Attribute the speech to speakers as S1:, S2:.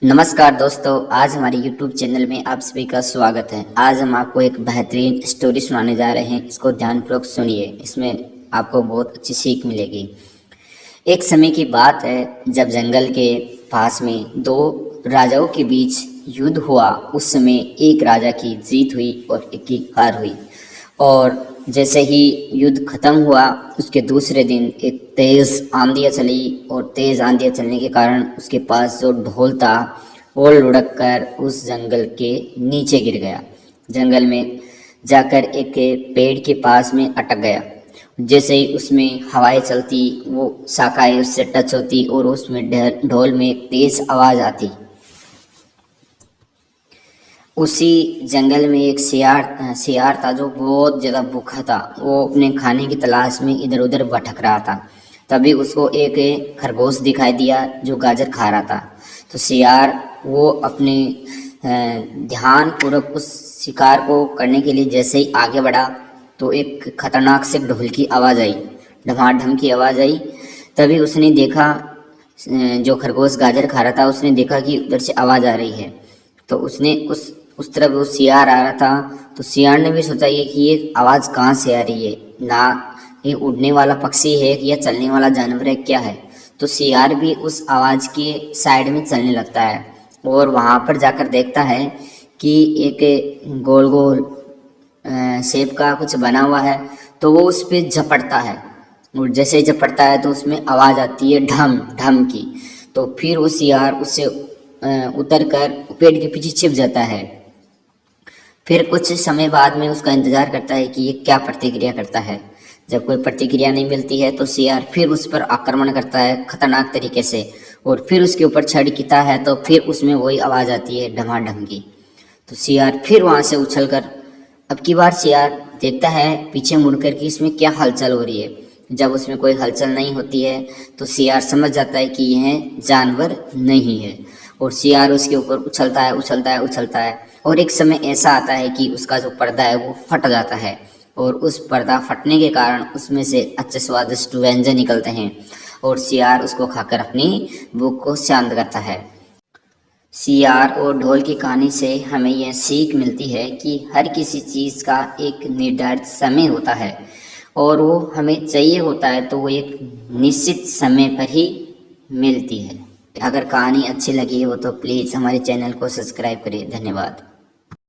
S1: नमस्कार दोस्तों, आज हमारे YouTube चैनल में आप सभी का स्वागत है। आज हम आपको एक बेहतरीन स्टोरी सुनाने जा रहे हैं। इसको ध्यानपूर्वक सुनिए, इसमें आपको बहुत अच्छी सीख मिलेगी। एक समय की बात है जब जंगल के पास में दो राजाओं के बीच युद्ध हुआ। उस समय एक राजा की जीत हुई और एक की हार हुई। और जैसे ही युद्ध खत्म हुआ उसके दूसरे दिन एक तेज आंधियाँ चली और तेज आंधियाँ चलने के कारण उसके पास जो ढोल था वो लुढ़क कर उस जंगल के नीचे गिर गया। जंगल में जाकर एक पेड़ के पास में अटक गया। जैसे ही उसमें हवाएं चलती वो शाखाएं उससे टच होती और उसमें ढोल में एक तेज आवाज आती। उसी जंगल में एक सियार था जो बहुत ज़्यादा भूखा था। वो अपने खाने की तलाश में इधर उधर भटक रहा था। तभी उसको एक खरगोश दिखाई दिया जो गाजर खा रहा था। तो सियार वो अपने ध्यान पूर्वक उस शिकार को करने के लिए जैसे ही आगे बढ़ा तो एक खतरनाक से ढोल की आवाज़ आई, ढमाढम की आवाज़ आई। तभी उसने देखा, जो खरगोश गाजर खा रहा था उसने देखा कि उधर से आवाज़ आ रही है। तो उसने उस तरफ वो सियार आ रहा था। तो सियार ने भी सोचा ये कि ये आवाज़ कहाँ से आ रही है, ना ये उड़ने वाला पक्षी है या चलने वाला जानवर है, क्या है। तो सियार भी उस आवाज़ के साइड में चलने लगता है और वहाँ पर जाकर देखता है कि एक गोल गोल शेप का कुछ बना हुआ है। तो वो उस पर झपटता है और जैसे ही झपटता है तो उसमें आवाज़ आती है ढम ढम की। तो फिर वो सियार उससे उतर कर पेड़ के पीछे छिप जाता है। फिर कुछ समय बाद में उसका इंतजार करता है कि ये क्या प्रतिक्रिया करता है। जब कोई प्रतिक्रिया नहीं मिलती है तो सियार फिर उस पर आक्रमण करता है खतरनाक तरीके से और फिर उसके ऊपर छड़कीता है। तो फिर उसमें वही आवाज़ आती है ढमाढम की। तो सियार फिर वहाँ से उछलकर अब की बार सियार देखता है पीछे मुड़कर कि इसमें क्या हलचल हो रही है। जब उसमें कोई हलचल नहीं होती है तो सियार समझ जाता है कि यह जानवर नहीं है और सियार उसके ऊपर उछलता है उछलता है उछलता है। और एक समय ऐसा आता है कि उसका जो पर्दा है वो फट जाता है और उस पर्दा फटने के कारण उसमें से अच्छे स्वादिष्ट व्यंजन निकलते हैं और सियार उसको खाकर अपनी भूख को शांत करता है। सियार और ढोल की कहानी से हमें यह सीख मिलती है कि हर किसी चीज़ का एक निर्धारित समय होता है और वो हमें चाहिए होता है तो वो एक निश्चित समय पर ही मिलती है। अगर कहानी अच्छी लगी हो तो प्लीज़ हमारे चैनल को सब्सक्राइब करिए। धन्यवाद।